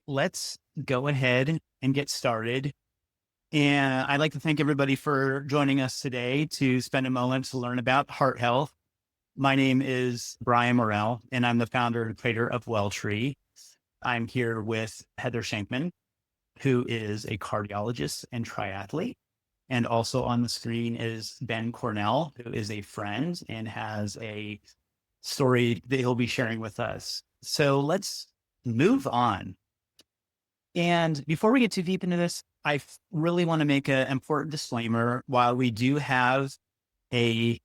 let's go ahead and get started. And I'd like to thank everybody for joining us today to spend a moment to learn about heart health. My name is Brian Morrell, and I'm the founder and creator of WellTree. I'm here with Heather Shenkman, who is a cardiologist and triathlete. And also on the screen is Ben Cornell, who is a friend and has a story that he'll be sharing with us. So let's move on. And before we get too deep into this, I really want to make an important disclaimer. While we do have a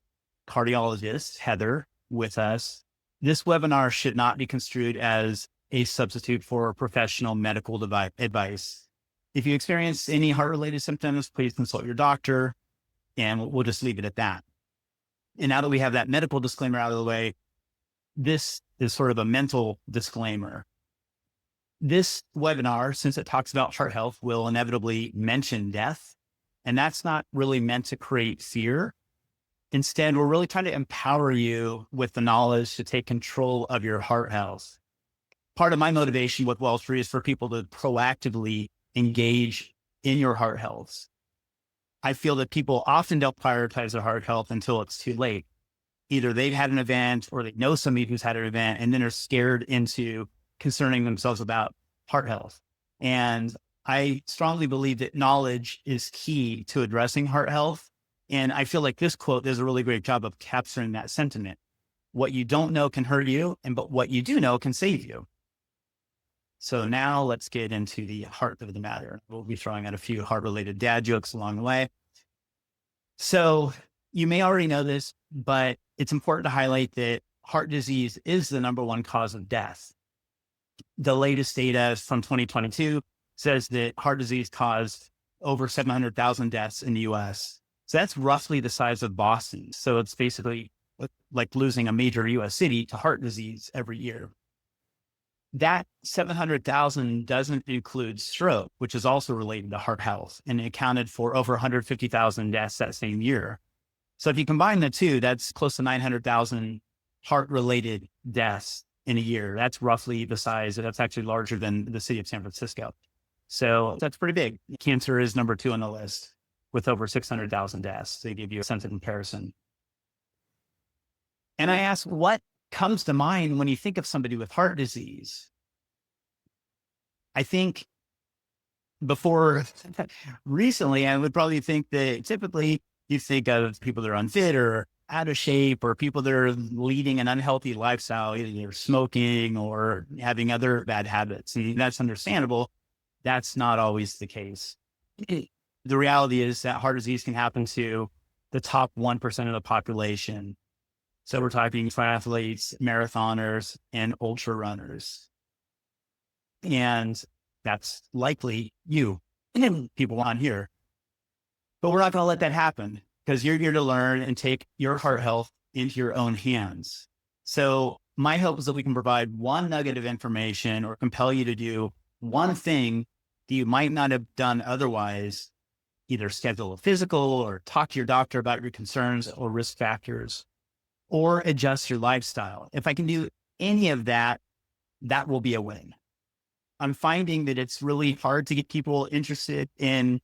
cardiologist, Heather, with us, this webinar should not be construed as a substitute for professional medical advice. If you experience any heart-related symptoms, please consult your doctor, and we'll just leave it at that. And now that we have that medical disclaimer out of the way, this is sort of a mental disclaimer. This webinar, since it talks about heart health, will inevitably mention death, and that's not really meant to create fear. Instead, we're really trying to empower you with the knowledge to take control of your heart health. Part of my motivation with WellTree is for people to proactively engage in your heart health. I feel that people often don't prioritize their heart health until it's too late. Either they've had an event or they know somebody who's had an event and then are scared into concerning themselves about heart health. And I strongly believe that knowledge is key to addressing heart health. And I feel like this quote does a really great job of capturing that sentiment. What you don't know can hurt you, but what you do know can save you. So now let's get into the heart of the matter. We'll be throwing out a few heart-related dad jokes along the way. So you may already know this, but it's important to highlight that heart disease is the number one cause of death. The latest data from 2022 says that heart disease caused over 700,000 deaths in the US. So that's roughly the size of Boston. So it's basically like losing a major US city to heart disease every year. That 700,000 doesn't include stroke, which is also related to heart health, and it accounted for over 150,000 deaths that same year. So if you combine the two, that's close to 900,000 heart-related deaths in a year. That's roughly the size, that's actually larger than the city of San Francisco. So that's pretty big. Cancer is number 2 on the list with over 600,000 deaths. They give you a sense of comparison. And I ask, what comes to mind when you think of somebody with heart disease? I think before recently, I would probably think that typically you think of people that are unfit or out of shape, or people that are leading an unhealthy lifestyle, either smoking or having other bad habits. And that's understandable. That's not always the case. The reality is that heart disease can happen to the top 1% of the population. So we're talking triathletes, marathoners, and ultra runners. And that's likely you and people on here. But we're not going to let that happen, because you're here to learn and take your heart health into your own hands. So my hope is that we can provide one nugget of information or compel you to do one thing that you might not have done otherwise, either schedule a physical or talk to your doctor about your concerns or risk factors, or adjust your lifestyle. If I can do any of that, that will be a win. I'm finding that it's really hard to get people interested in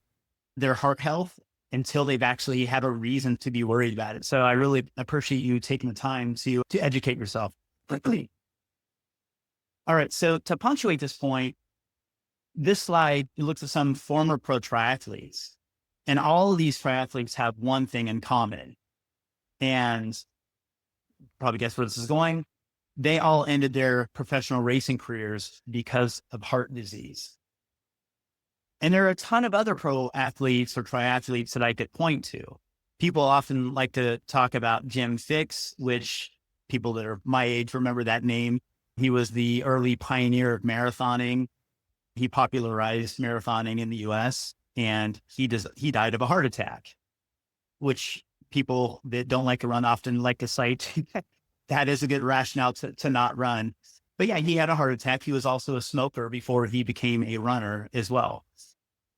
their heart health until they've actually had a reason to be worried about it. So I really appreciate you taking the time to educate yourself. All right. So to punctuate this point, this slide looks at some former pro triathletes, and all of these triathletes have one thing in common. And probably guess where this is going. They all ended their professional racing careers because of heart disease. And there are a ton of other pro athletes or triathletes that I could point to. People often like to talk about Jim Fixx, which people that are my age remember that name. He was the early pioneer of marathoning. He popularized marathoning in the US, and he died of a heart attack, which people that don't like to run often like to cite. That is a good rationale to not run. But yeah, he had a heart attack. He was also a smoker before he became a runner as well.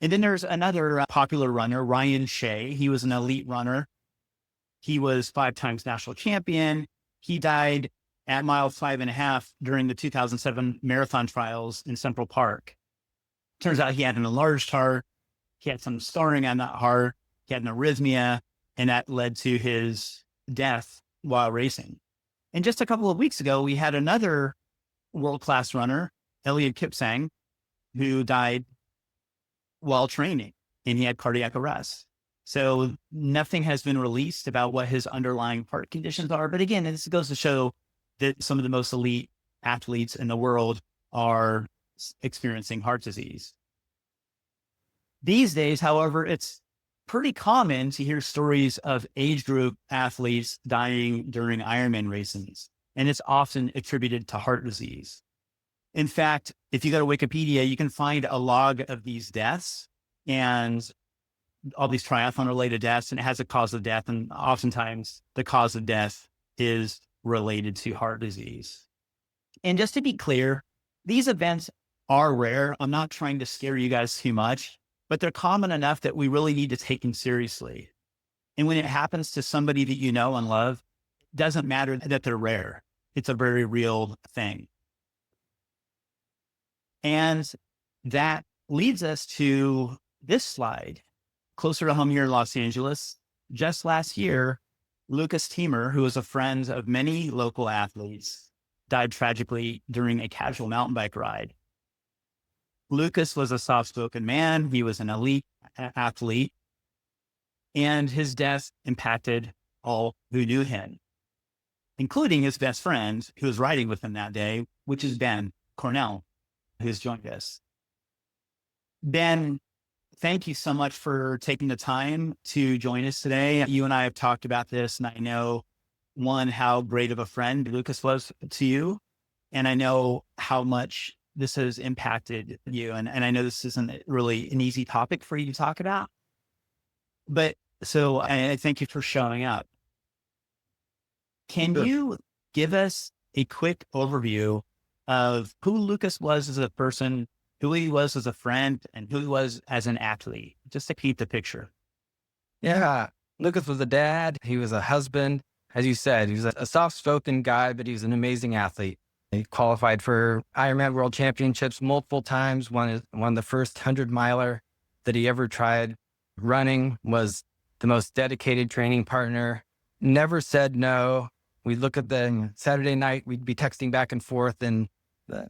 And then there's another popular runner, Ryan Shea. He was an elite runner. He was 5 times national champion. He died at mile 5.5 during the 2007 marathon trials in Central Park. Turns out he had an enlarged heart. He had some scarring on that heart. He had an arrhythmia, and that led to his death while racing. And just a couple of weeks ago, we had another world-class runner, Eliud Kipsang, who died while training, and he had cardiac arrest. So nothing has been released about what his underlying heart conditions are. But again, this goes to show that some of the most elite athletes in the world are experiencing heart disease. These days, however, it's pretty common to hear stories of age group athletes dying during Ironman races, and it's often attributed to heart disease. In fact, if you go to Wikipedia, you can find a log of these deaths and all these triathlon related deaths, and it has a cause of death. And oftentimes the cause of death is related to heart disease. And just to be clear, these events are rare. I'm not trying to scare you guys too much, but they're common enough that we really need to take them seriously. And when it happens to somebody that you know and love, it doesn't matter that they're rare. It's a very real thing. And that leads us to this slide. Closer to home here in Los Angeles, just last year, Lukas Temer, who was a friend of many local athletes, died tragically during a casual mountain bike ride. Lukas was a soft-spoken man. He was an elite athlete, and his death impacted all who knew him, including his best friend who was riding with him that day, which is Ben Cornell, who's joined us. Ben, thank you so much for taking the time to join us today. You and I have talked about this, and I know, one, how great of a friend Lukas was to you, and I know how much this has impacted you. And I know this isn't really an easy topic for you to talk about, but so I thank you for showing up. Can you give us a quick overview of who Lukas was as a person, who he was as a friend, and who he was as an athlete, just to paint the picture? Yeah, Lukas was a dad. He was a husband. As you said, he was a soft-spoken guy, but he was an amazing athlete. He qualified for Ironman World Championships multiple times, won the first 100-miler that he ever tried. Running, was the most dedicated training partner, never said no. We'd look at the Saturday night, we'd be texting back and forth, and the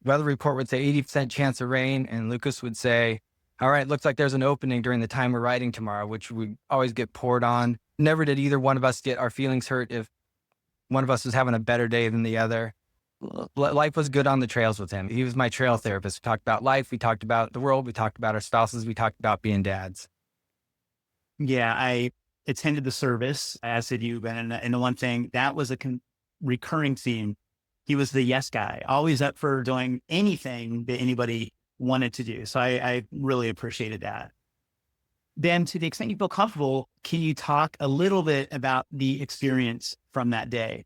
weather report would say 80% chance of rain, and Lukas would say, all right, looks like there's an opening during the time we're riding tomorrow, which would always get poured on. Never did either one of us get our feelings hurt if one of us was having a better day than the other. Life was good on the trails with him. He was my trail therapist. We talked about life. We talked about the world. We talked about our spouses. We talked about being dads. Yeah, I attended the service, as did you, Ben. And the one thing, that was a recurring theme. He was the yes guy, always up for doing anything that anybody wanted to do. So I really appreciated that. Ben, to the extent you feel comfortable, can you talk a little bit about the experience from that day?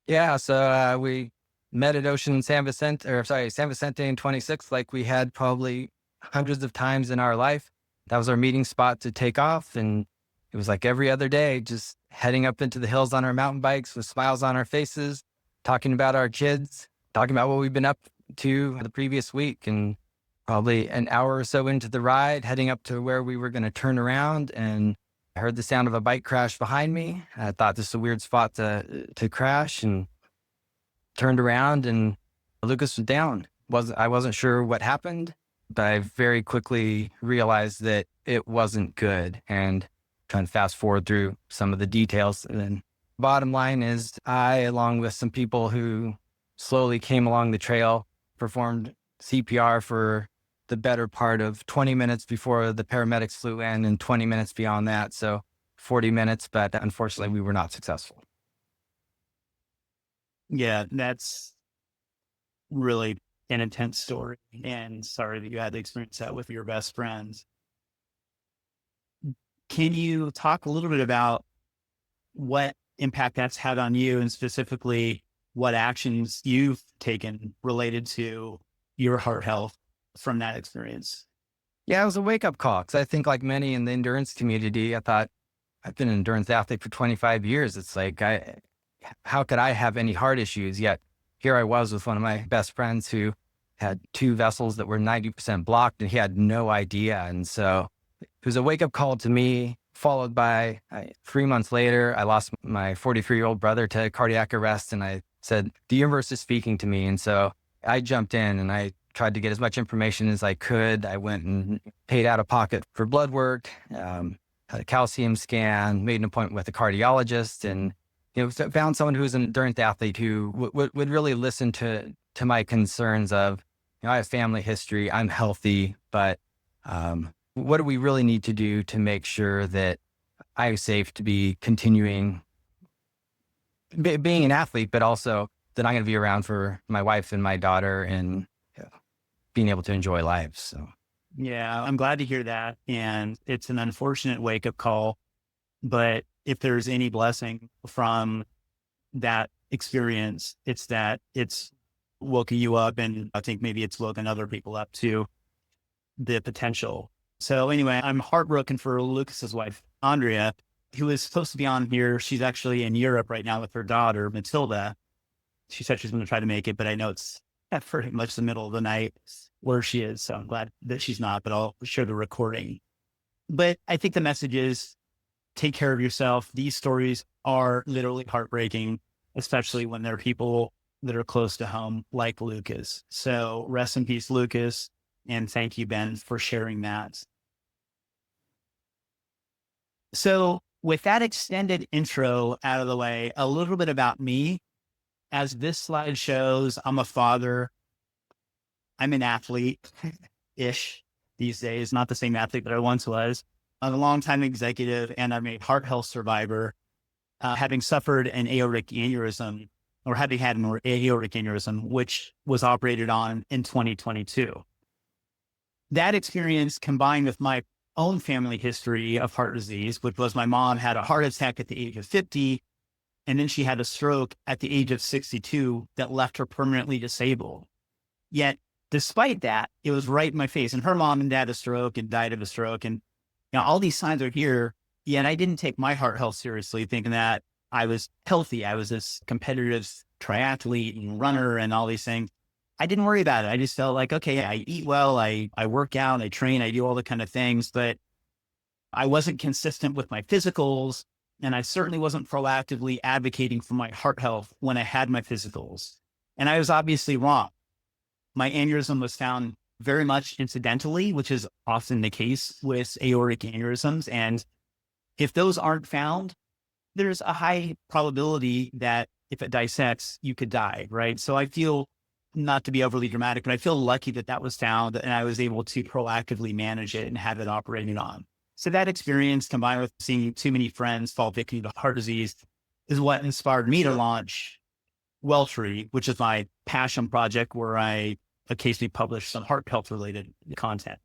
Yeah, so we met at San Vicente in 26, like we had probably hundreds of times in our life. That was our meeting spot to take off. And it was like every other day, just heading up into the hills on our mountain bikes with smiles on our faces, talking about our kids, talking about what we've been up to the previous week. And probably an hour or so into the ride, heading up to where we were going to turn around, and I heard the sound of a bike crash behind me. I thought this is a weird spot to crash, and turned around, and Lukas was down. I wasn't sure what happened, but I very quickly realized that it wasn't good, and trying to fast forward through some of the details. And then bottom line is, I, along with some people who slowly came along the trail, performed CPR for the better part of 20 minutes before the paramedics flew in, and 20 minutes beyond that. So 40 minutes, but unfortunately we were not successful. Yeah, that's really an intense story, and sorry that you had to experience that with your best friends. Can you talk a little bit about what impact that's had on you, and specifically what actions you've taken related to your heart health from that experience? Yeah, it was a wake-up call, because I think, like many in the endurance community, I thought, I've been an endurance athlete for 25 years. It's like, how could I have any heart issues? Yet here I was with one of my best friends who had two vessels that were 90% blocked, and he had no idea. And so it was a wake up call to me, followed by 3 months later, I lost my 43-year-old brother to cardiac arrest. And I said, the universe is speaking to me. And so I jumped in and I tried to get as much information as I could. I went and paid out of pocket for blood work, had a calcium scan, made an appointment with a cardiologist, and found someone who was an endurance athlete who would really listen to my concerns of, I have family history, I'm healthy, but what do we really need to do to make sure that I'm safe to be continuing being an athlete, but also that I'm going to be around for my wife and my daughter and being able to enjoy life. So, yeah, I'm glad to hear that. And it's an unfortunate wake up call, but if there's any blessing from that experience, it's that it's woken you up. And I think maybe it's woken other people up to the potential. So anyway, I'm heartbroken for Lukas's wife, Andrea, who is supposed to be on here. She's actually in Europe right now with her daughter, Matilda. She said she's going to try to make it, but I know it's at pretty much the middle of the night where she is. So I'm glad that she's not, but I'll share the recording. But I think the message is take care of yourself. These stories are literally heartbreaking, especially when there are people that are close to home like Lukas. So rest in peace, Lukas. And thank you, Ben, for sharing that. So with that extended intro out of the way, a little bit about me. As this slide shows, I'm a father. I'm an athlete-ish these days, not the same athlete that I once was. I'm a longtime executive, and I'm a heart health survivor, having suffered an aortic aneurysm, or having had an aortic aneurysm, which was operated on in 2022. That experience, combined with my own family history of heart disease, which was my mom had a heart attack at the age of 50, and then she had a stroke at the age of 62 that left her permanently disabled. Yet, despite that, it was right in my face. And her mom and dad had a stroke and died of a stroke. And all these signs are here. Yet I didn't take my heart health seriously, thinking that I was healthy. I was this competitive triathlete and runner and all these things. I didn't worry about it. I just felt like, okay, I eat well, I work out, I train, I do all the kind of things, but I wasn't consistent with my physicals. And I certainly wasn't proactively advocating for my heart health when I had my physicals. And I was obviously wrong. My aneurysm was found very much incidentally, which is often the case with aortic aneurysms. And if those aren't found, there's a high probability that if it dissects, you could die, right? So I feel, not to be overly dramatic, but I feel lucky that that was found and I was able to proactively manage it and have it operating on. So that experience, combined with seeing too many friends fall victim to heart disease, is what inspired me to launch WellTree, which is my passion project where I occasionally publish some heart health related content.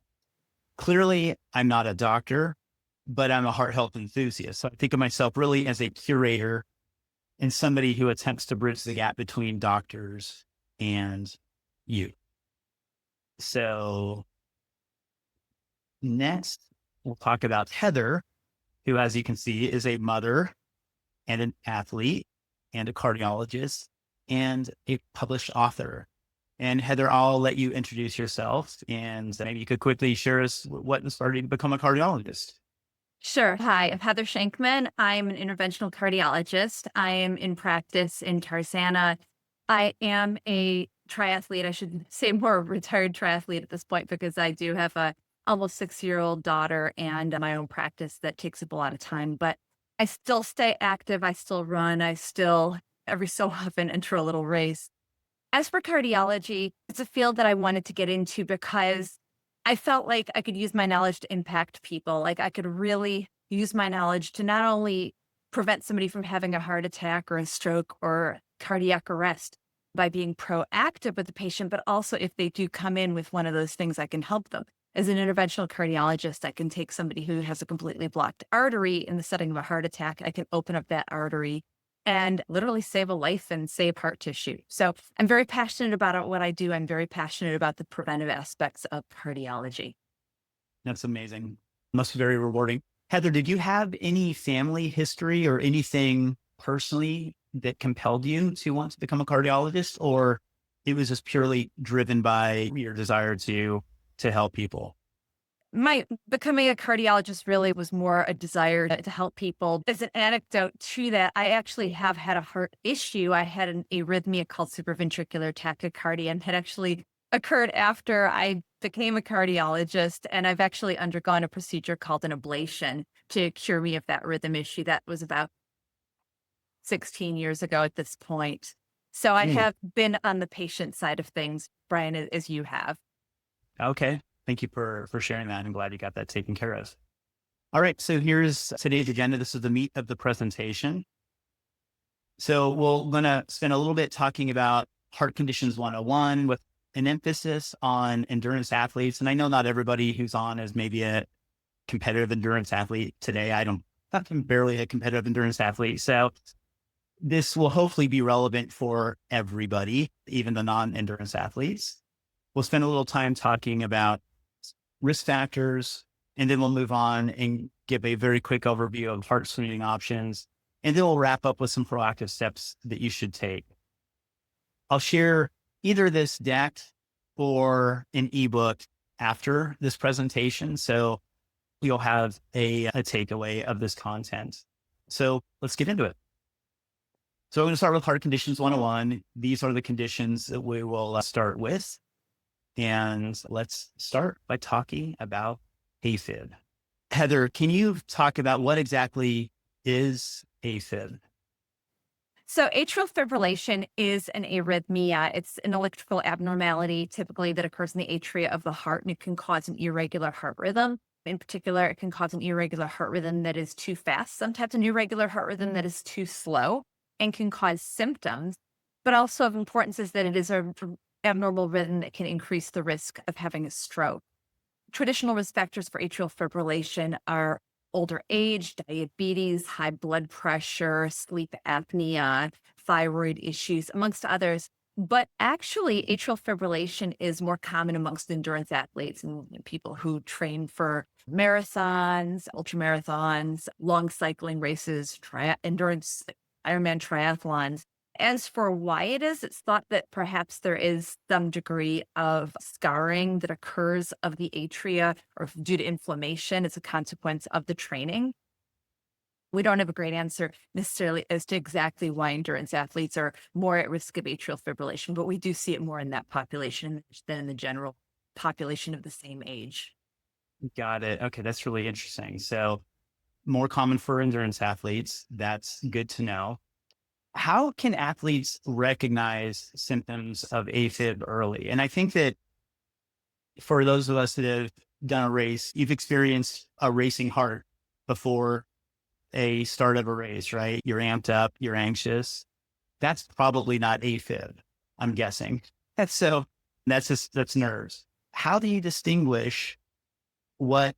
Clearly, I'm not a doctor, but I'm a heart health enthusiast. So I think of myself really as a curator and somebody who attempts to bridge the gap between doctors and you. So next, we'll talk about Heather, who, as you can see, is a mother and an athlete and a cardiologist and a published author. And Heather, I'll let you introduce yourself and maybe you could quickly share us what inspired you to become a cardiologist. Sure. Hi, I'm Heather Shenkman. I'm an interventional cardiologist. I am in practice in Tarzana. I am a triathlete. I should say more retired triathlete at this point because I do have a almost 6-year-old daughter and my own practice that takes up a lot of time. But I still stay active. I still run. I still every so often enter a little race. As for cardiology, it's a field that I wanted to get into because I felt like I could use my knowledge to impact people. Like I could really use my knowledge to not only prevent somebody from having a heart attack or a stroke or cardiac arrest by being proactive with the patient, but also if they do come in with one of those things, I can help them. As an interventional cardiologist, I can take somebody who has a completely blocked artery in the setting of a heart attack. I can open up that artery and literally save a life and save heart tissue. So I'm very passionate about what I do. I'm very passionate about the preventive aspects of cardiology. That's amazing. Must be very rewarding. Heather, did you have any family history or anything personally that compelled you to want to become a cardiologist, or it was just purely driven by your desire to help people? My becoming a cardiologist really was more a desire to help people. As an anecdote to that, I actually have had a heart issue. I had an arrhythmia called supraventricular tachycardia, and had actually occurred after I became a cardiologist. And I've actually undergone a procedure called an ablation to cure me of that rhythm issue. That was about 16 years ago at this point. So I Mm, have been on the patient side of things, Brian, as you have. okay. Thank you for sharing that. I'm glad you got that taken care of. All right. So here's today's agenda. This is the meat of the presentation. So we're going to spend a little bit talking about heart conditions 101 with an emphasis on endurance athletes. And I know not everybody who's on is maybe a competitive endurance athlete today. I'm barely a competitive endurance athlete. So this will hopefully be relevant for everybody, even the non-endurance athletes. We'll spend a little time talking about risk factors, and then we'll move on and give a very quick overview of heart screening options. And then we'll wrap up with some proactive steps that you should take. I'll share either this deck or an ebook after this presentation, so you'll have a takeaway of this content. So let's get into it. So I'm going to start with heart conditions 101. These are the conditions that we will start with. And let's start by talking about AFib. Heather, can you talk about what exactly is AFib? So atrial fibrillation is an arrhythmia. It's an electrical abnormality typically that occurs in the atria of the heart, and it can cause an irregular heart rhythm. In particular, it can cause an irregular heart rhythm that is too fast, sometimes an irregular heart rhythm that is too slow, and can cause symptoms. But also of importance is that it is an abnormal rhythm that can increase the risk of having a stroke. Traditional risk factors for atrial fibrillation are older age, diabetes, high blood pressure, sleep apnea, thyroid issues, amongst others. But actually, atrial fibrillation is more common amongst endurance athletes and people who train for marathons, ultramarathons, long cycling races, endurance, Ironman triathlons. As for why it is, it's thought that perhaps there is some degree of scarring that occurs of the atria or due to inflammation as a consequence of the training. We don't have a great answer necessarily as to exactly why endurance athletes are more at risk of atrial fibrillation, but we do see it more in that population than in the general population of the same age. Got it. Okay, that's really interesting. So more common for endurance athletes. That's good to know. How can athletes recognize symptoms of AFib early? And I think that for those of us that have done a race, you've experienced a racing heart before a start of a race, right? You're amped up, you're anxious. That's probably not AFib, I'm guessing. That's nerves. How do you distinguish what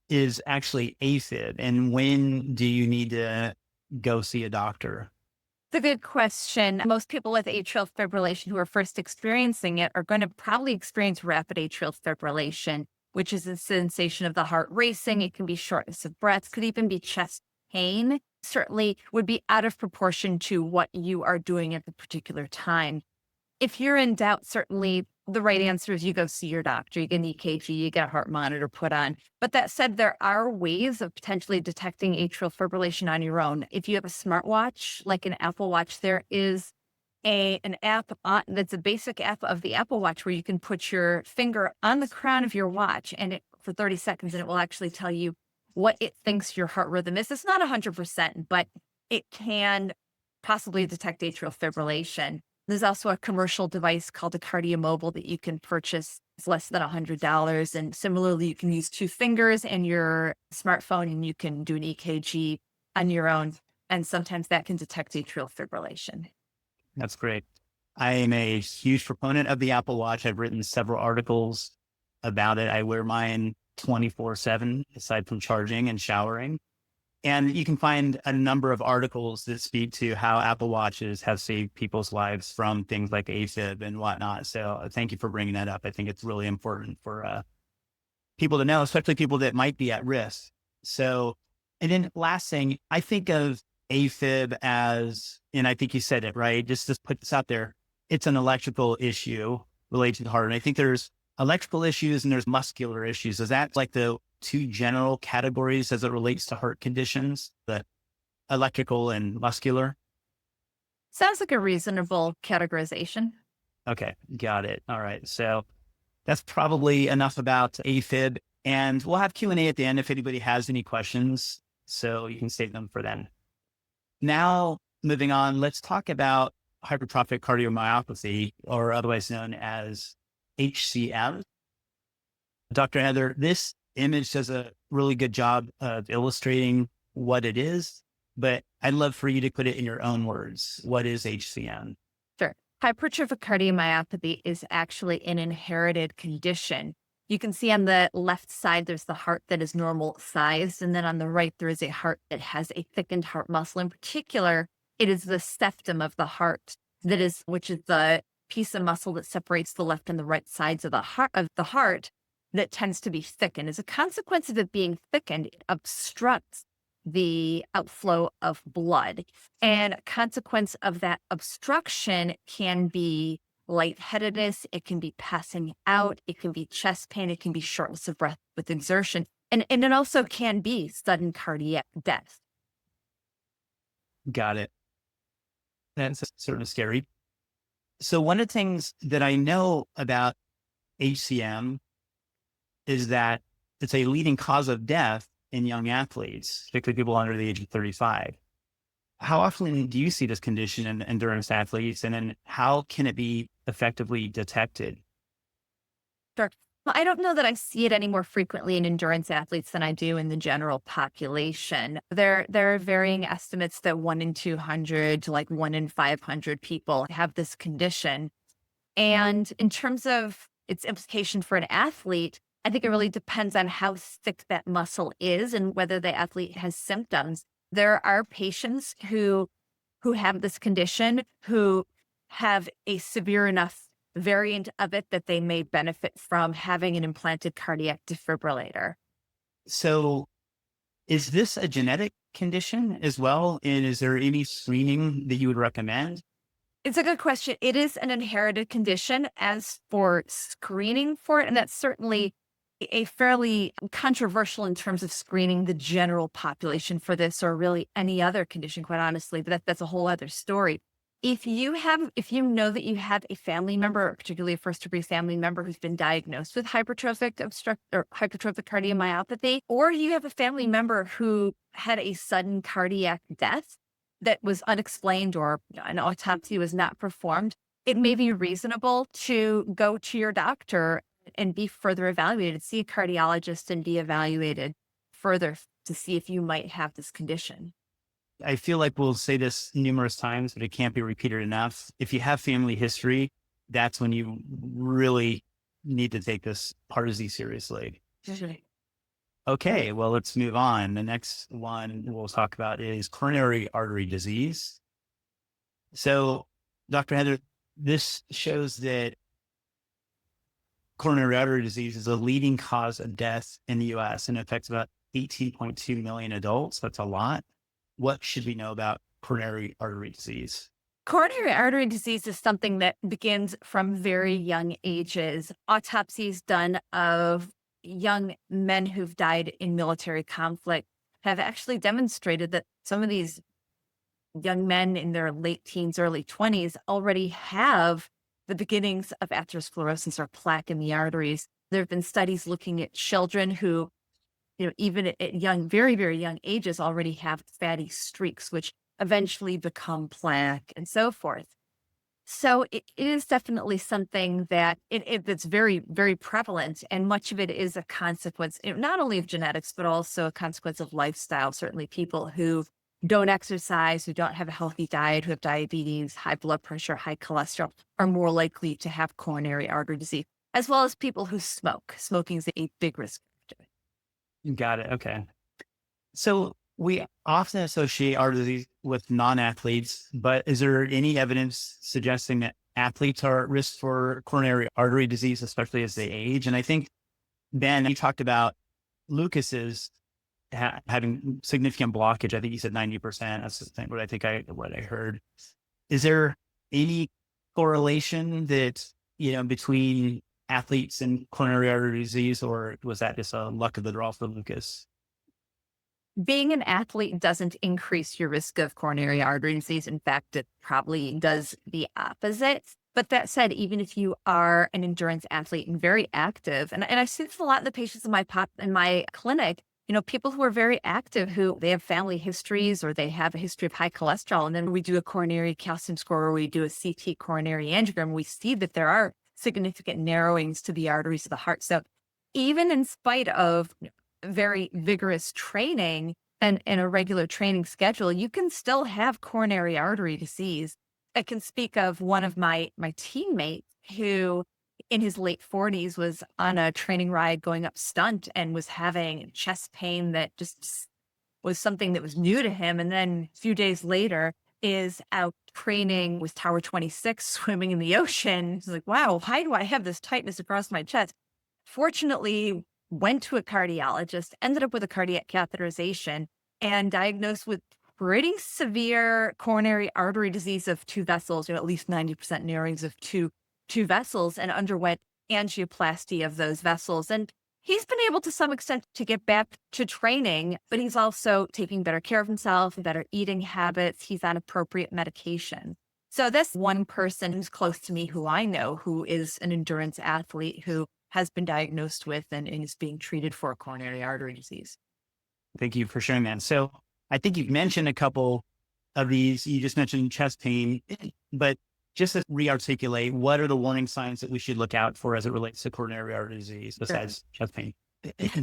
is actually AFib, and when do you need to go see a doctor? It's a good question. Most people with atrial fibrillation who are first experiencing it are going to probably experience rapid atrial fibrillation, which is a sensation of the heart racing. It can be shortness of breath, could even be chest pain. Certainly would be out of proportion to what you are doing at the particular time. If you're in doubt, certainly the right answer is you go see your doctor. You get an EKG, you get a heart monitor put on. But that said, there are ways of potentially detecting atrial fibrillation on your own. If you have a smartwatch, like an Apple Watch, there is an app that's a basic app of the Apple Watch where you can put your finger on the crown of your watch and for 30 seconds, and it will actually tell you what it thinks your heart rhythm is. It's not 100%, but it can possibly detect atrial fibrillation. There's also a commercial device called a Cardiomyopathy that you can purchase. It's less than $100. And similarly, you can use two fingers and your smartphone, and you can do an EKG on your own. And sometimes that can detect atrial fibrillation. That's great. I am a huge proponent of the Apple Watch. I've written several articles about it. I wear mine 24/7, aside from charging and showering. And you can find a number of articles that speak to how Apple Watches have saved people's lives from things like AFib and whatnot. So thank you for bringing that up. I think it's really important for people to know, especially people that might be at risk. So, and then last thing, I think of AFib as, and I think you said it, right? Just put this out there. it's an electrical issue related to the heart. And I think there's electrical issues and there's muscular issues. Is that like the two general categories as it relates to heart conditions, the electrical and muscular? Sounds like a reasonable categorization. Okay, got it. All right. So that's probably enough about AFib. And we'll have Q&A at the end if anybody has any questions. So you can state them for then. Now, moving on, let's talk about hypertrophic cardiomyopathy, or otherwise known as HCM. Dr. Heather, this image does a really good job of illustrating what it is, but I'd love for you to put it in your own words. What is HCM? Sure. Hypertrophic cardiomyopathy is actually an inherited condition. You can see on the left side, there's the heart that is normal sized. And then on the right, there is a heart that has a thickened heart muscle. In particular, it is the septum of the heart which is the piece of muscle that separates the left and the right sides of the heart that tends to be thickened. As a consequence of it being thickened, it obstructs the outflow of blood. And a consequence of that obstruction can be lightheadedness, it can be passing out, it can be chest pain, it can be shortness of breath with exertion, and it also can be sudden cardiac death. Got it. That's sort of scary. So one of the things that I know about HCM is that it's a leading cause of death in young athletes, particularly people under the age of 35. How often do you see this condition in endurance athletes, and then how can it be effectively detected? Sure. Well, I don't know that I see it any more frequently in endurance athletes than I do in the general population. There are varying estimates that 1 in 200 to like 1 in 500 people have this condition. And in terms of its implication for an athlete, I think it really depends on how thick that muscle is and whether the athlete has symptoms. There are patients who have this condition who have a severe enough variant of it that they may benefit from having an implanted cardiac defibrillator. So is this a genetic condition as well? And is there any screening that you would recommend? It's a good question. It is an inherited condition. As for screening for it, and that's certainly a fairly controversial in terms of screening the general population for this, or really any other condition, quite honestly, but that's a whole other story. If you know that you have a family member, or particularly a first degree family member who's been diagnosed with hypertrophic cardiomyopathy, or you have a family member who had a sudden cardiac death that was unexplained, or an autopsy was not performed, it may be reasonable to go to your doctor and be further evaluated, see a cardiologist and be evaluated further to see if you might have this condition. I feel like we'll say this numerous times, but it can't be repeated enough. If you have family history, that's when you really need to take this heart disease seriously. Okay, well, let's move on. The next one we'll talk about is coronary artery disease. So, Dr. Heather, this shows that coronary artery disease is a leading cause of death in the US and affects about 18.2 million adults. That's a lot. What should we know about coronary artery disease? Coronary artery disease is something that begins from very young ages. Autopsies done of young men who've died in military conflict have actually demonstrated that some of these young men in their late teens, early 20s already have the beginnings of atherosclerosis or plaque in the arteries. There have been studies looking at children who, even at young, very, very young ages already have fatty streaks, which eventually become plaque and so forth. So it is definitely something that that's very, very prevalent, and much of it is a consequence, not only of genetics, but also a consequence of lifestyle. Certainly people who don't exercise, who don't have a healthy diet, who have diabetes, high blood pressure, high cholesterol, are more likely to have coronary artery disease, as well as people who smoke. Smoking is a big risk factor. Got it. Okay. So we often associate heart disease with non-athletes, but is there any evidence suggesting that athletes are at risk for coronary artery disease, especially as they age? And I think, Ben, you talked about Lukas's having significant blockage. I think you said 90%. That's what I heard. Is there any correlation that, between athletes and coronary artery disease, or was that just a luck of the draw for Lukas? Being an athlete doesn't increase your risk of coronary artery disease. In fact, it probably does the opposite. But that said, even if you are an endurance athlete and very active, and I see this a lot in the patients in my clinic, people who are very active, who they have family histories or they have a history of high cholesterol. And then we do a coronary calcium score or we do a CT coronary angiogram. We see that there are significant narrowings to the arteries of the heart. So even in spite of very vigorous training and a regular training schedule, you can still have coronary artery disease. I can speak of one of my teammates who in his late 40s was on a training ride going up stunt and was having chest pain that just was something that was new to him. And then a few days later is out training with Tower 26, swimming in the ocean. He's like, wow, why do I have this tightness across my chest? Fortunately, went to a cardiologist, ended up with a cardiac catheterization and diagnosed with pretty severe coronary artery disease of two vessels, at least 90% narrowings of two vessels, and underwent angioplasty of those vessels. And he's been able to some extent to get back to training, but he's also taking better care of himself, better eating habits. He's on appropriate medication. So that's one person who's close to me who I know who is an endurance athlete who has been diagnosed with and is being treated for coronary artery disease. Thank you for sharing that. So I think you've mentioned a couple of these. You just mentioned chest pain, but just to re-articulate, what are the warning signs that we should look out for as it relates to coronary artery disease besides chest pain?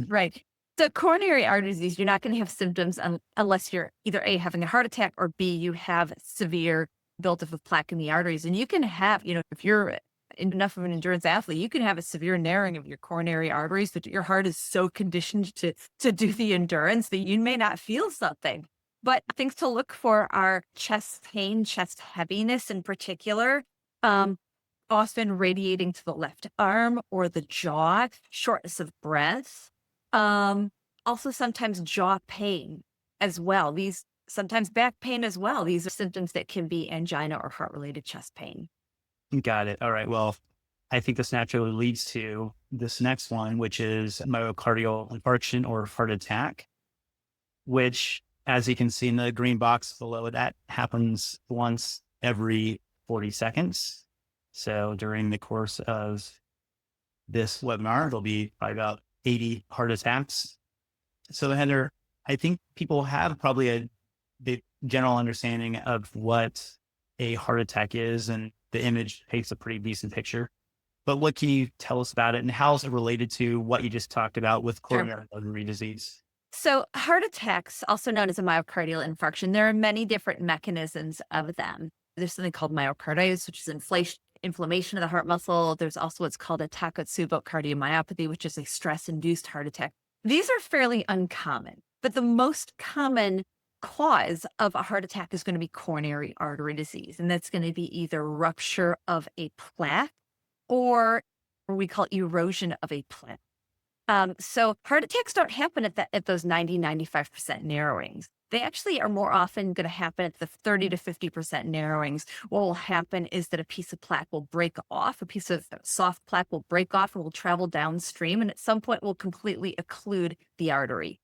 Right. So coronary artery disease, you're not going to have symptoms unless you're either A, having a heart attack, or B, you have severe buildup of plaque in the arteries. And you can have, if you're enough of an endurance athlete, you can have a severe narrowing of your coronary arteries, but your heart is so conditioned to do the endurance that you may not feel something. But things to look for are chest pain, chest heaviness in particular, often radiating to the left arm or the jaw, shortness of breath, also sometimes jaw pain as well. Sometimes back pain as well. These are symptoms that can be angina or heart-related chest pain. Got it. All right. Well, I think this naturally leads to this next one, which is myocardial infarction or heart attack, which, as you can see in the green box below, that happens once every 40 seconds. So during the course of this webinar, there'll be probably about 80 heart attacks. So Heather, I think people have probably the general understanding of what a heart attack is, and the image paints a pretty decent picture. But what can you tell us about it, and how is it related to what you just talked about with coronary artery disease? So heart attacks, also known as a myocardial infarction, there are many different mechanisms of them. There's something called myocarditis, which is inflammation of the heart muscle. There's also what's called a Takotsubo cardiomyopathy, which is a stress-induced heart attack. These are fairly uncommon, but the most common cause of a heart attack is going to be coronary artery disease. And that's going to be either rupture of a plaque or we call erosion of a plaque. So heart attacks don't happen at those 90-95% narrowings. They actually are more often going to happen at the 30 to 50% narrowings. What will happen is that a piece of plaque will break off, a piece of soft plaque will break off and will travel downstream, and at some point will completely occlude the artery.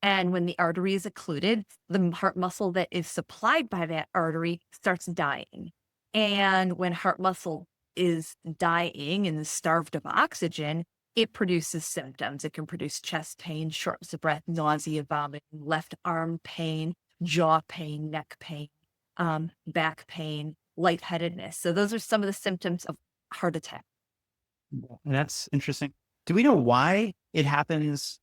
And when the artery is occluded, the heart muscle that is supplied by that artery starts dying. And when heart muscle is dying and is starved of oxygen, it produces symptoms. It can produce chest pain, shortness of breath, nausea, vomiting, left arm pain, jaw pain, neck pain, back pain, lightheadedness. So those are some of the symptoms of heart attack. That's interesting. Do we know why it happens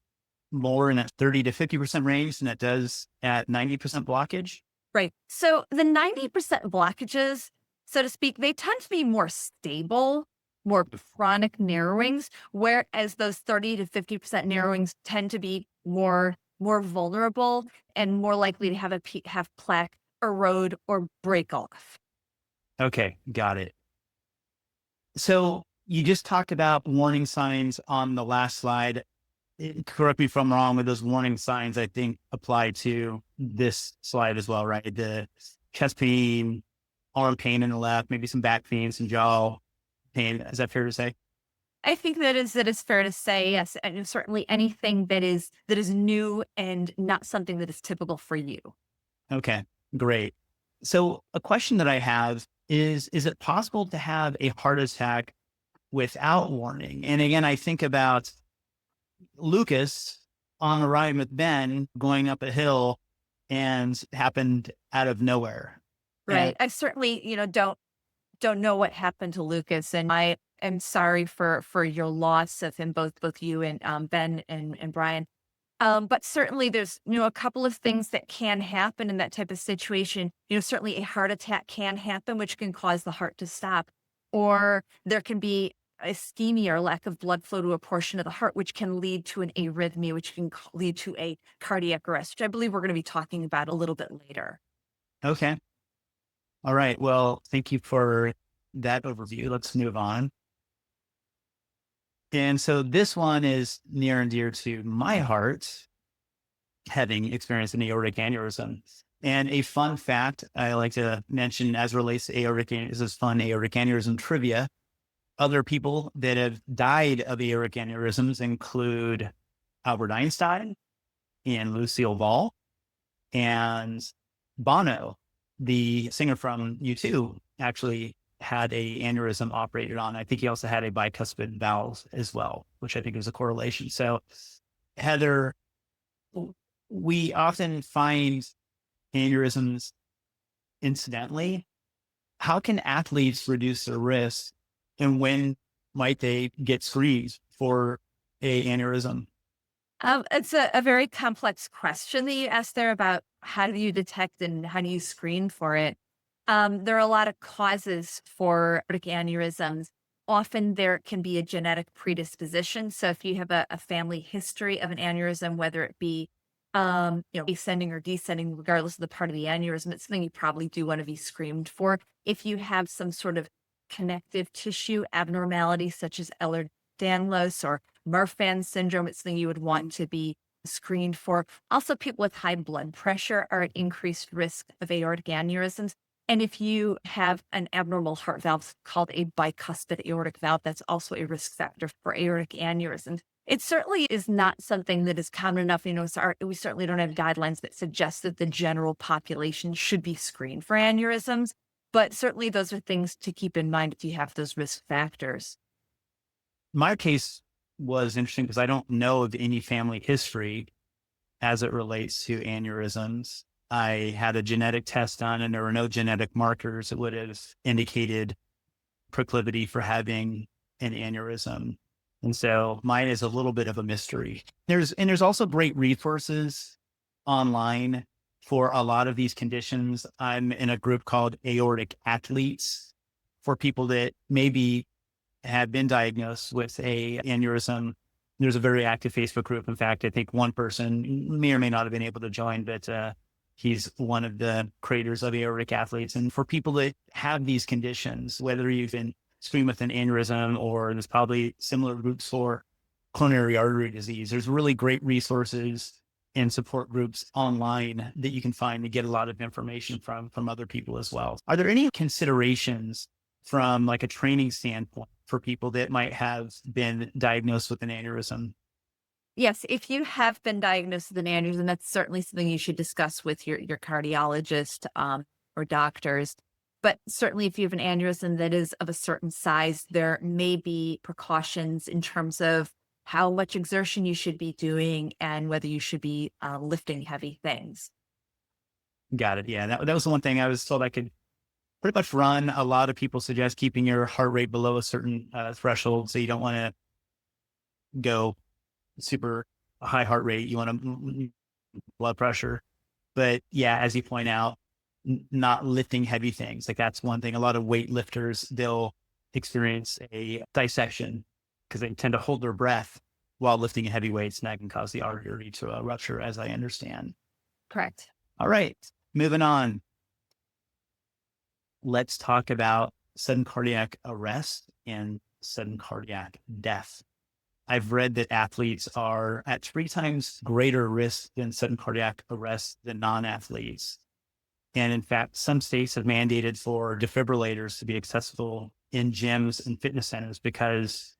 more in that 30 to 50% range than it does at 90% blockage? Right. So the 90% blockages, so to speak, they tend to be more stable, more chronic narrowings, whereas those 30 to 50% narrowings tend to be more vulnerable and more likely to have plaque erode or break off. Okay, got it. So you just talked about warning signs on the last slide. Correct me if I'm wrong, with those warning signs, I think apply to this slide as well, right? The chest pain, arm pain in the left, maybe some back pain, some jaw pain. Is that fair to say? I think that is fair to say, yes, and certainly anything that is new and not something that is typical for you. Okay, great. So a question that I have is it possible to have a heart attack without warning? And again, I think about Lukas on a ride with Ben going up a hill and happened out of nowhere. Right. I certainly, don't know what happened to Lucas, and I am sorry for your loss of him, both you and Ben and Brian. But certainly there's, a couple of things that can happen in that type of situation. Certainly a heart attack can happen, which can cause the heart to stop, or there can be ischemia or lack of blood flow to a portion of the heart, which can lead to an arrhythmia, which can lead to a cardiac arrest, which I believe we're going to be talking about a little bit later. Okay. All right. Well, thank you for that overview. Let's move on. And so this one is near and dear to my heart, having experienced an aortic aneurysm. And a fun fact I like to mention as relates to aortic aneurysm, this is fun aortic aneurysm trivia. Other people that have died of aortic aneurysms include Albert Einstein and Lucille Ball and Bono, the singer from U2, actually had a aneurysm operated on. I think he also had a bicuspid valve as well, which I think is a correlation. So Heather, we often find aneurysms incidentally. How can athletes reduce their risk, and when might they get screened for a aneurysm? It's a very complex question that you asked there about how do you detect and how do you screen for it. There are a lot of causes for aortic aneurysms. Often there can be a genetic predisposition. So if you have a family history of an aneurysm, whether it be ascending or descending, regardless of the part of the aneurysm, it's something you probably do want to be screened for. If you have some sort of connective tissue abnormality, such as Ehlers-Danlos or Marfan syndrome, it's something you would want to be screened for. Also, people with high blood pressure are at increased risk of aortic aneurysms. And if you have an abnormal heart valve called a bicuspid aortic valve, that's also a risk factor for aortic aneurysms. It certainly is not something that is common enough. So we certainly don't have guidelines that suggest that the general population should be screened for aneurysms. But certainly those are things to keep in mind if you have those risk factors. My case was interesting because I don't know of any family history as it relates to aneurysms. I had a genetic test done and there were no genetic markers that would have indicated proclivity for having an aneurysm. And so mine is a little bit of a mystery. There's also great resources online for a lot of these conditions. I'm in a group called Aortic Athletes for people that maybe have been diagnosed with a aneurysm. There's a very active Facebook group. In fact, I think one person may or may not have been able to join, but he's one of the creators of Aortic Athletes. And for people that have these conditions, whether you've been screened with an aneurysm or there's probably similar groups for coronary artery disease, there's really great resources and support groups online that you can find to get a lot of information from other people as well. Are there any considerations from like a training standpoint for people that might have been diagnosed with an aneurysm? Yes, if you have been diagnosed with an aneurysm, that's certainly something you should discuss with your cardiologist or doctors. But certainly if you have an aneurysm that is of a certain size, there may be precautions in terms of how much exertion you should be doing and whether you should be lifting heavy things. Got it. Yeah, that was the one thing I was told I could pretty much run. A lot of people suggest keeping your heart rate below a certain threshold. So you don't want to go super high heart rate. You want to blood pressure. But yeah, as you point out, not lifting heavy things. Like that's one thing. A lot of weight lifters, they'll experience a dissection because they tend to hold their breath while lifting heavy weights, and that can cause the artery to rupture, as I understand. Correct. All right, moving on. Let's talk about sudden cardiac arrest and sudden cardiac death. I've read that athletes are at 3 times greater risk than sudden cardiac arrest than non-athletes. And in fact, some states have mandated for defibrillators to be accessible in gyms and fitness centers because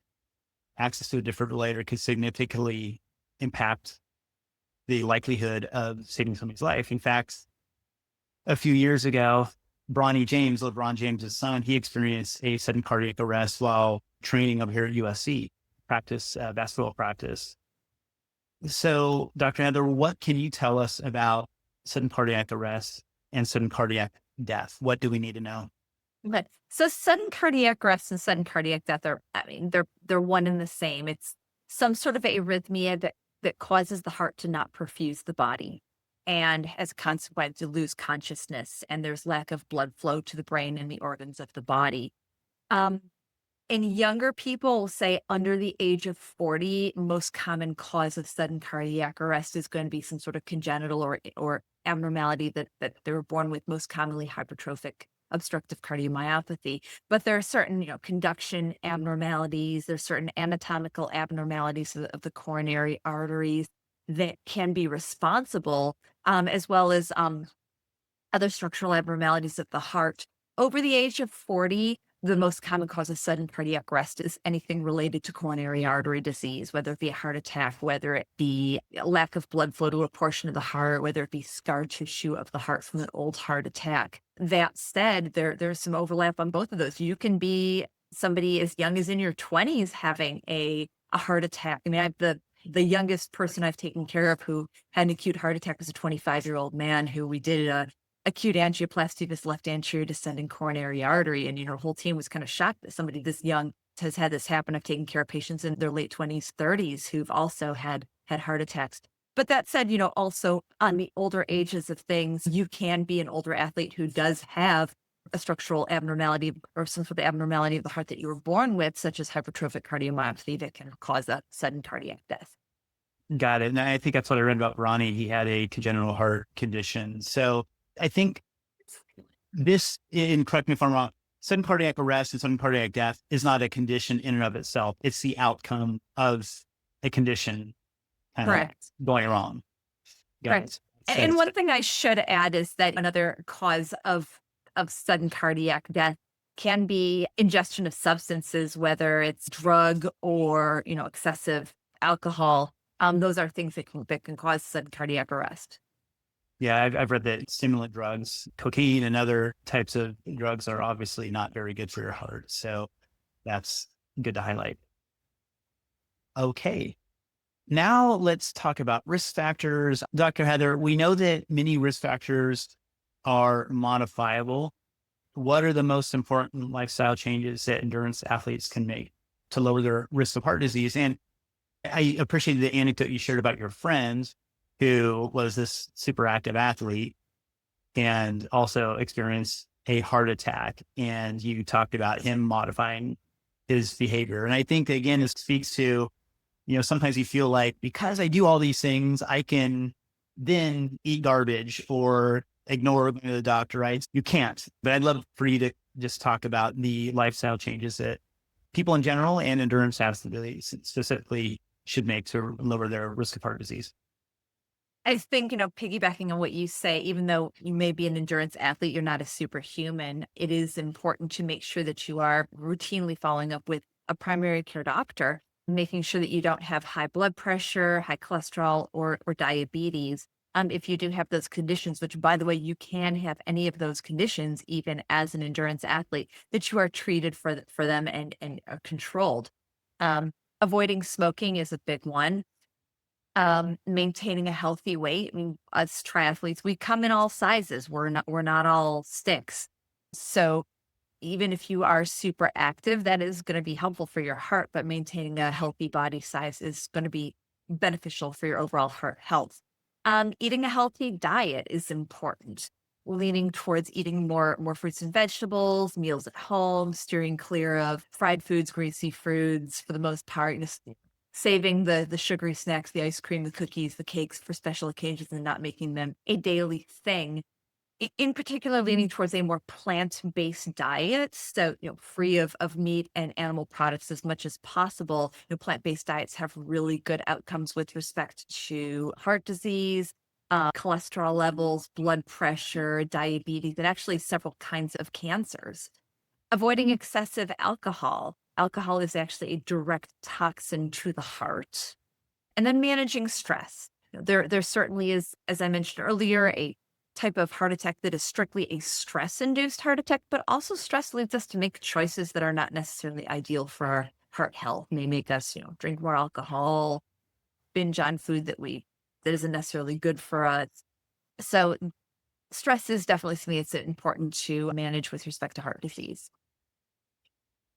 access to a defibrillator could significantly impact the likelihood of saving somebody's life. In fact, a few years ago, LeBron James's son, he experienced a sudden cardiac arrest while training up here at USC, basketball practice. So, Dr. Heather, what can you tell us about sudden cardiac arrest and sudden cardiac death? What do we need to know? But so sudden cardiac arrest and sudden cardiac death they're one and the same. It's some sort of arrhythmia that causes the heart to not perfuse the body. And as a consequence, you lose consciousness and there's lack of blood flow to the brain and the organs of the body. In younger people, say under the age of 40, most common cause of sudden cardiac arrest is going to be some sort of congenital or abnormality that they were born with, most commonly hypertrophic obstructive cardiomyopathy. But there are certain, conduction abnormalities, there's certain anatomical abnormalities of the coronary arteries that can be responsible, as well as other structural abnormalities of the heart. Over the age of 40, the most common cause of sudden cardiac arrest is anything related to coronary artery disease, whether it be a heart attack, whether it be lack of blood flow to a portion of the heart, whether it be scar tissue of the heart from an old heart attack. That said, there's some overlap on both of those. You can be somebody as young as in your 20s having a heart attack. I mean, the youngest person I've taken care of who had an acute heart attack was a 25-year-old man who we did a acute angioplasty of his left anterior descending coronary artery. And, her whole team was kind of shocked that somebody this young has had this happen. I've taken care of patients in their late 20s, 30s who've also had heart attacks. But that said, also on the older ages of things, you can be an older athlete who does have a structural abnormality or some sort of abnormality of the heart that you were born with, such as hypertrophic cardiomyopathy, that can cause a sudden cardiac death. Got it. And I think that's what I read about Ronnie. He had a congenital heart condition. So I think this, and correct me if I'm wrong, sudden cardiac arrest and sudden cardiac death is not a condition in and of itself. It's the outcome of a condition Correct. going wrong. Correct. And one thing I should add is that another cause of sudden cardiac death can be ingestion of substances, whether it's drug or, excessive alcohol. Those are things that can cause sudden cardiac arrest. Yeah, I've read that stimulant drugs, cocaine and other types of drugs are obviously not very good for your heart. So that's good to highlight. Okay. Now let's talk about risk factors. Dr. Heather, we know that many risk factors are modifiable. What are the most important lifestyle changes that endurance athletes can make to lower their risk of heart disease? And I appreciated the anecdote you shared about your friend who was this super active athlete and also experienced a heart attack. And you talked about him modifying his behavior. And I think, again, this speaks to, sometimes you feel like because I do all these things, I can then eat garbage or ignore going to the doctor, right? You can't. But I'd love for you to just talk about the lifestyle changes that people in general and endurance athletes specifically should make to lower their risk of heart disease. I think, piggybacking on what you say, even though you may be an endurance athlete, you're not a superhuman. It is important to make sure that you are routinely following up with a primary care doctor, making sure that you don't have high blood pressure, high cholesterol, or diabetes. If you do have those conditions, which, by the way, you can have any of those conditions, even as an endurance athlete, that you are treated for them and are controlled. Avoiding smoking is a big one. Maintaining a healthy weight. I mean, us triathletes, we come in all sizes. We're not all sticks. So even if you are super active, that is going to be helpful for your heart, but maintaining a healthy body size is going to be beneficial for your overall heart health. Eating a healthy diet is important. Leaning towards eating more fruits and vegetables, meals at home, steering clear of fried foods, greasy foods for the most part, saving the sugary snacks, the ice cream, the cookies, the cakes for special occasions and not making them a daily thing. In particular, leaning towards a more plant-based diet. So, free of meat and animal products as much as possible. Plant-based diets have really good outcomes with respect to heart disease, cholesterol levels, blood pressure, diabetes, and actually several kinds of cancers. Avoiding excessive alcohol. Alcohol is actually a direct toxin to the heart. And then managing stress. There certainly is, as I mentioned earlier, a type of heart attack that is strictly a stress-induced heart attack, but also stress leads us to make choices that are not necessarily ideal for our heart health. May make us, drink more alcohol, binge on food that isn't necessarily good for us. So stress is definitely something that's important to manage with respect to heart disease.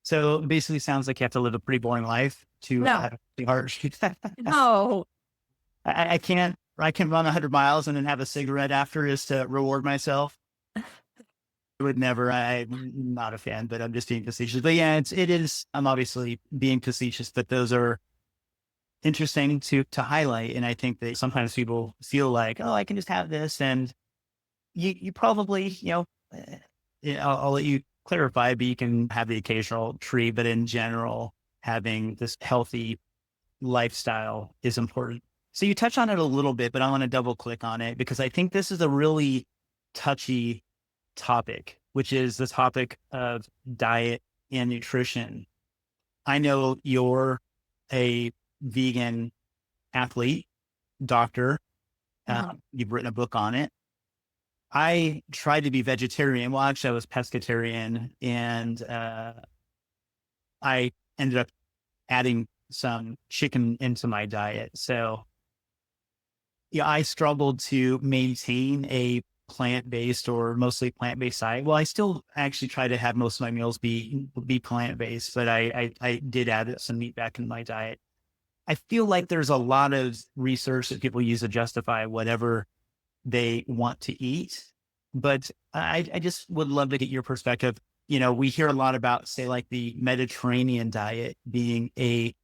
So it basically sounds like you have to live a pretty boring life to No, have the heart. no, I can run 100 miles and then have a cigarette after just to reward myself. I would never. I'm not a fan, but I'm just being facetious. But yeah, it is. I'm obviously being facetious, but those are interesting to highlight. And I think that sometimes people feel like, oh, I can just have this, and you probably, I'll let you clarify, but you can have the occasional tree, but in general, having this healthy lifestyle is important. So you touch on it a little bit, but I want to double click on it because I think this is a really touchy topic, which is the topic of diet and nutrition. I know you're a vegan athlete, doctor. You've written a book on it. I tried to be vegetarian. Well, actually, I was pescatarian, and I ended up adding some chicken into my diet. So, yeah, I struggled to maintain a plant-based or mostly plant-based diet. Well, I still actually try to have most of my meals be plant-based, but I did add some meat back in my diet. I feel like there's a lot of research that people use to justify whatever they want to eat. But I just would love to get your perspective. We hear a lot about, say, like the Mediterranean diet being a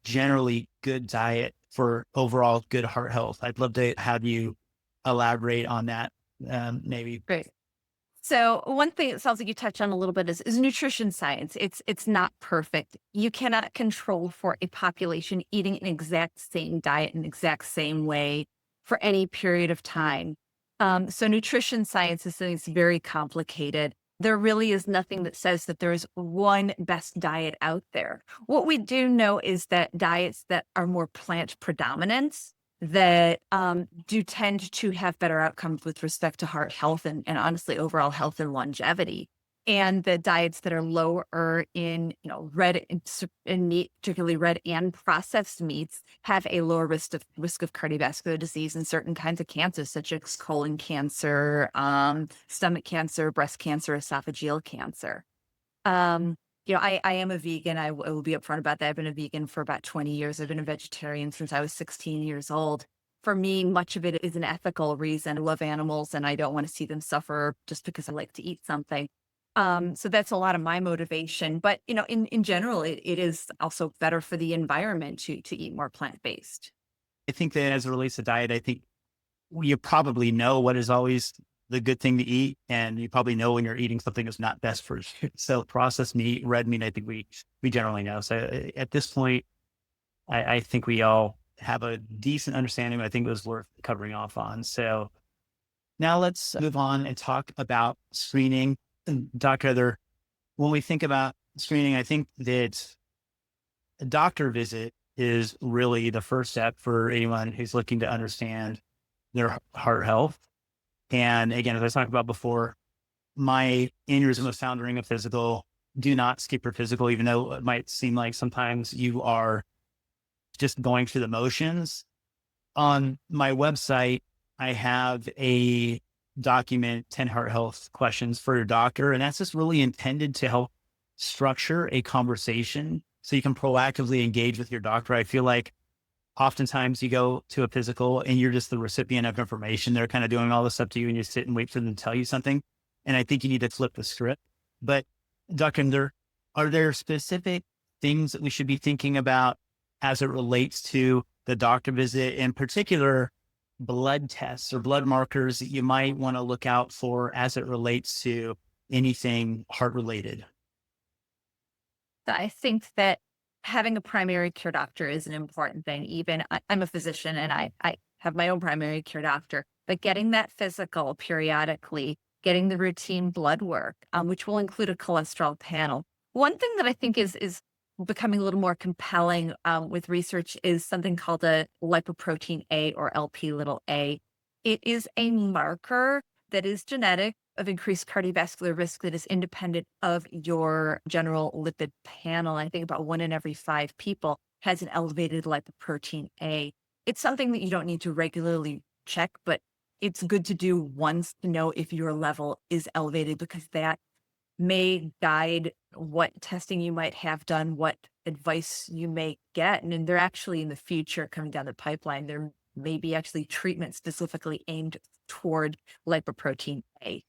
generally good diet for overall good heart health. I'd love to have you elaborate on that, maybe. great. So one thing it sounds like you touched on a little bit is nutrition science. It's not perfect. You cannot control for a population eating an exact same diet in the exact same way for any period of time. So nutrition science is something that's very complicated. There really is nothing that says that there is one best diet out there. What we do know is that diets that are more plant predominant that do tend to have better outcomes with respect to heart health and honestly overall health and longevity. And the diets that are lower in red and meat, particularly red and processed meats, have a lower risk of cardiovascular disease and certain kinds of cancers, such as colon cancer, stomach cancer, breast cancer, esophageal cancer. I am a vegan. I will be upfront about that. I've been a vegan for about 20 years. I've been a vegetarian since I was 16 years old. For me, much of it is an ethical reason. I love animals and I don't want to see them suffer just because I like to eat something. So that's a lot of my motivation. But, in general, it is also better for the environment to eat more plant-based. I think that as it relates to diet, I think you probably know what is always the good thing to eat, and you probably know when you're eating something that's not best for you. So processed meat, red meat, I think we generally know. So at this point, I think we all have a decent understanding, but I think it was worth covering off on. So now let's move on and talk about screening. And Dr. Heather, when we think about screening, I think that a doctor visit is really the first step for anyone who's looking to understand their heart health. And again, as I talked about before, my aneurysm was found during a physical. Do not skip your physical, even though it might seem like sometimes you are just going through the motions. On my website, I have a document 10 heart health questions for your doctor. And that's just really intended to help structure a conversation so you can proactively engage with your doctor. I feel like oftentimes you go to a physical and you're just the recipient of information. They're kind of doing all this stuff to you and you sit and wait for them to tell you something. And I think you need to flip the script. But Dr. Hinder, are there specific things that we should be thinking about as it relates to the doctor visit, in particular, blood tests or blood markers that you might want to look out for as it relates to anything heart related? I think that having a primary care doctor is an important thing. Even I'm a physician and I have my own primary care doctor, but getting that physical periodically, getting the routine blood work, which will include a cholesterol panel. One thing that I think is becoming a little more compelling with research is something called a lipoprotein A or LP little a. It is a marker that is genetic of increased cardiovascular risk that is independent of your general lipid panel. I think about 1 in every 5 people has an elevated lipoprotein A. It's something that you don't need to regularly check, but it's good to do once to know if your level is elevated, because that may guide what testing you might have done, what advice you may get. And then they're actually in the future coming down the pipeline, there may be actually treatment specifically aimed toward lipoprotein A.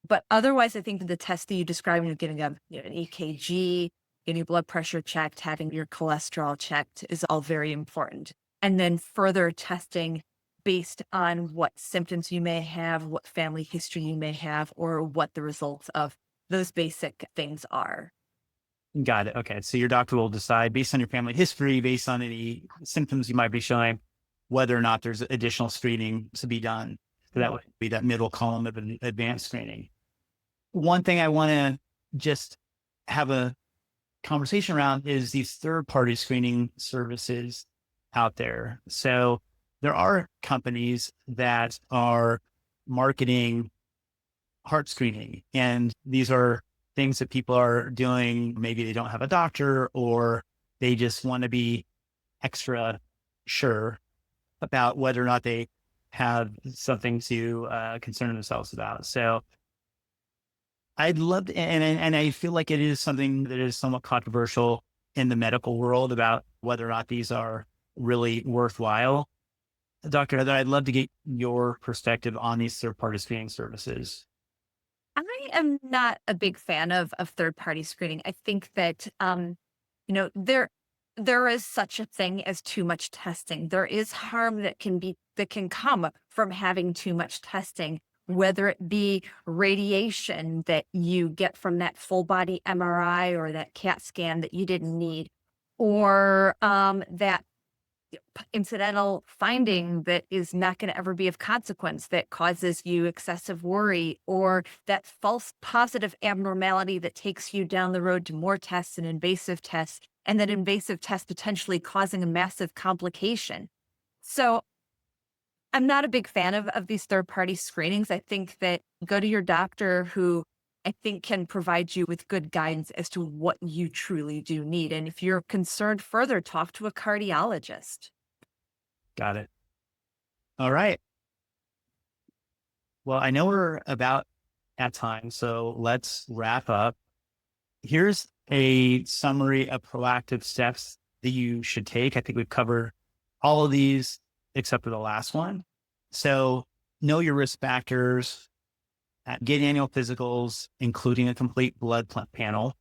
But otherwise, I think that the test that you described, getting an EKG, getting your blood pressure checked, having your cholesterol checked is all very important. And then further testing based on what symptoms you may have, what family history you may have, or what the results of those basic things are. Got it. Okay. So your doctor will decide based on your family history, based on any symptoms you might be showing, whether or not there's additional screening to be done. So that would be that middle column of an advanced screening. One thing I want to just have a conversation around is these third-party screening services out there. So there are companies that are marketing heart screening, and these are things that people are doing. Maybe they don't have a doctor, or they just want to be extra sure about whether or not they have something to concern themselves about. So I'd love to, and I feel like it is something that is somewhat controversial in the medical world about whether or not these are really worthwhile. Dr. Heather, I'd love to get your perspective on these third-party screening services. I am not a big fan of third-party screening. I think that, there is such a thing as too much testing. There is harm that can come from having too much testing, whether it be radiation that you get from that full body MRI or that CAT scan that you didn't need, or that incidental finding that is not going to ever be of consequence that causes you excessive worry, or that false positive abnormality that takes you down the road to more tests and invasive tests, and that invasive test potentially causing a massive complication. So I'm not a big fan of these third-party screenings. I think that go to your doctor, who I think can provide you with good guidance as to what you truly do need. And if you're concerned further, talk to a cardiologist. Got it. All right. Well, I know we're about at time, so let's wrap up. Here's a summary of proactive steps that you should take. I think we've covered all of these except for the last one. So know your risk factors, get annual physicals, including a complete blood panel.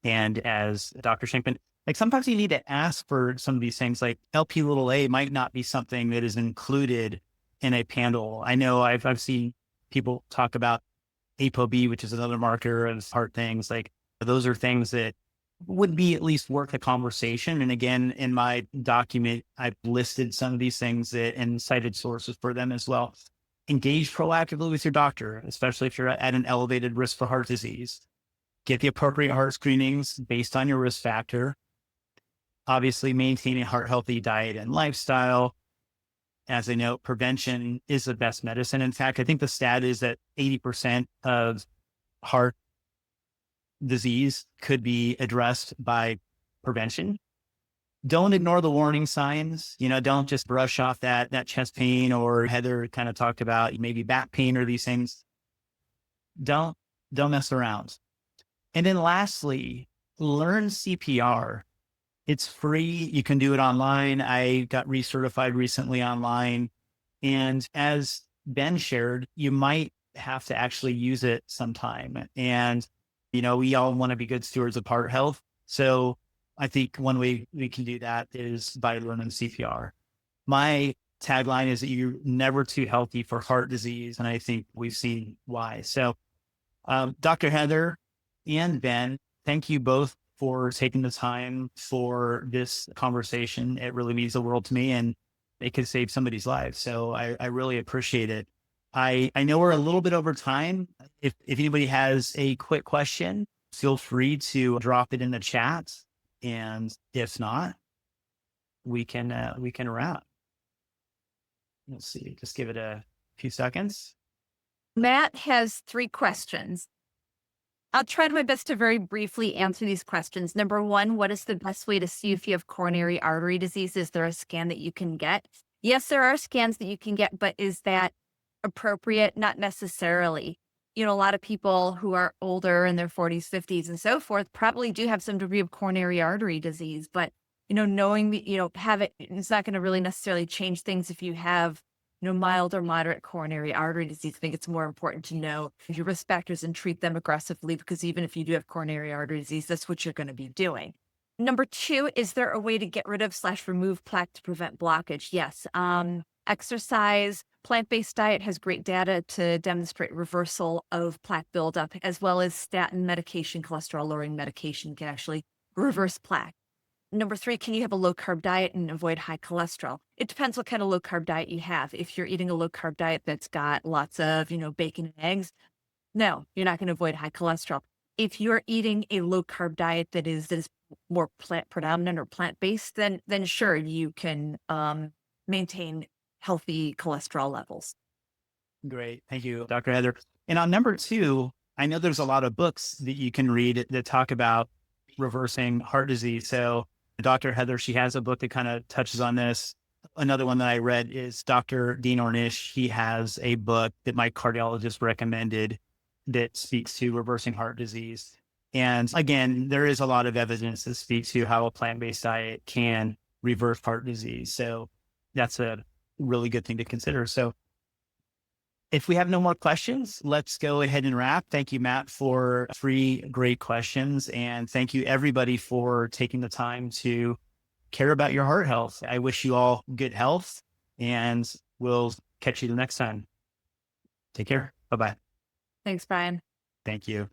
And as Dr. Shenkman, like sometimes you need to ask for some of these things, like LP little a might not be something that is included in a panel. I know I've seen people talk about ApoB, which is another marker of heart things. Like those are things that would be at least worth a conversation. And again, in my document, I've listed some of these things and cited sources for them as well. Engage proactively with your doctor, especially if you're at an elevated risk for heart disease. Get the appropriate heart screenings based on your risk factor. Obviously, maintain a heart healthy diet and lifestyle. As I know, prevention is the best medicine. In fact, I think the stat is that 80% of heart disease could be addressed by prevention. Don't ignore the warning signs. Don't just brush off that chest pain, or Heather kind of talked about maybe back pain or these things. Don't mess around. And then lastly, learn CPR. It's free. You can do it online. I got recertified recently online. And as Ben shared, you might have to actually use it sometime. And, we all want to be good stewards of heart health. So I think one way we can do that is by learning CPR. My tagline is that you're never too healthy for heart disease. And I think we've seen why. So Dr. Heather and Ben, thank you both for taking the time for this conversation. It really means the world to me. And it could save somebody's life. So I really appreciate it. I know we're a little bit over time. If anybody has a quick question, feel free to drop it in the chat. And if not, we can wrap. Let's see, just give it a few seconds. Matt has 3 questions. I'll try my best to very briefly answer these questions. Number 1, what is the best way to see if you have coronary artery disease? Is there a scan that you can get? Yes, there are scans that you can get, but is that appropriate? Not necessarily. A lot of people who are older in their 40s, 50s, and so forth probably do have some degree of coronary artery disease, but knowing have it, it's not going to really necessarily change things if you have mild or moderate coronary artery disease. I think it's more important to know your risk factors and treat them aggressively, because even if you do have coronary artery disease, that's what you're going to be doing. Number 2, is there a way to get rid of / remove plaque to prevent blockage? Yes. Exercise, plant-based diet has great data to demonstrate reversal of plaque buildup, as well as statin medication, cholesterol-lowering medication can actually reverse plaque. Number 3, can you have a low-carb diet and avoid high cholesterol? It depends what kind of low-carb diet you have. If you're eating a low-carb diet that's got lots of, bacon and eggs, no, you're not going to avoid high cholesterol. If you're eating a low-carb diet that is more plant predominant or plant-based, then sure, you can maintain healthy cholesterol levels. Great. Thank you, Dr. Heather. And on number 2, I know there's a lot of books that you can read that talk about reversing heart disease. So Dr. Heather, she has a book that kind of touches on this. Another one that I read is Dr. Dean Ornish. He has a book that my cardiologist recommended that speaks to reversing heart disease. And again, there is a lot of evidence that speaks to how a plant-based diet can reverse heart disease. So that's a really good thing to consider. So if we have no more questions, let's go ahead and wrap. Thank you, Matt, for 3 great questions. And thank you, everybody, for taking the time to care about your heart health. I wish you all good health, and we'll catch you the next time. Take care. Bye-bye. Thanks, Brian. Thank you.